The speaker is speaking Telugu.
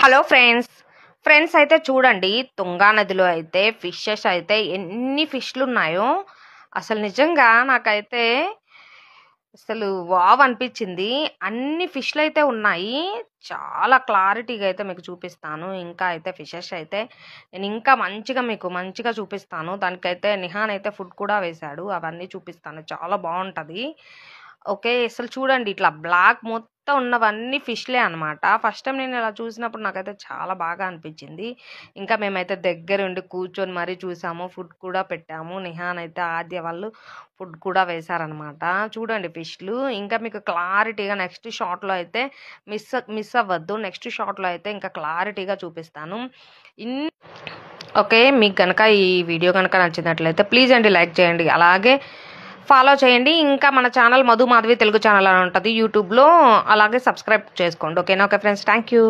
హలో ఫ్రెండ్స్ అయితే చూడండి, తుంగా నదిలో అయితే ఫిషెస్ అయితే ఎన్ని ఫిష్లు ఉన్నాయో అసలు నిజంగా నాకైతే అసలు వావ్ అనిపించింది. అన్ని ఫిష్లు అయితే ఉన్నాయి. చాలా క్లారిటీగా అయితే మీకు చూపిస్తాను. ఇంకా అయితే ఫిషెస్ అయితే నేను ఇంకా మంచిగా చూపిస్తాను. దానికైతే నిహాన్ అయితే ఫుడ్ కూడా వేశాడు. అవన్నీ చూపిస్తాను. చాలా బాగుంటుంది. ఓకే, అసలు చూడండి, ఇట్లా బ్లాక్ మొత్తం ఉన్నవన్నీ ఫిష్లే అనమాట. ఫస్ట్ టైం నేను ఇలా చూసినప్పుడు నాకైతే చాలా బాగా అనిపించింది. ఇంకా మేమైతే దగ్గరుండి కూర్చొని మరీ చూసాము. ఫుడ్ కూడా పెట్టాము. నిహాన్ అయితే ఆద్య వాళ్ళు ఫుడ్ కూడా వేశారనమాట. చూడండి ఫిష్లు. ఇంకా మీకు క్లారిటీగా నెక్స్ట్ షాట్లో అయితే మిస్ అవ్వద్దు. నెక్స్ట్ షాట్లో అయితే ఇంకా క్లారిటీగా చూపిస్తాను. ఓకే, మీకు కనుక ఈ వీడియో కనుక నచ్చినట్లయితే ప్లీజ్ అండి లైక్ చేయండి, అలాగే ఫాలో చేయండి. ఇంకా మన ఛానల్ మధు మాధవి తెలుగు ఛానల్ అని ఉంటుంది యూట్యూబ్లో, అలాగే సబ్స్క్రైబ్ చేసుకోండి. ఓకేనా? Okay friends, thank you.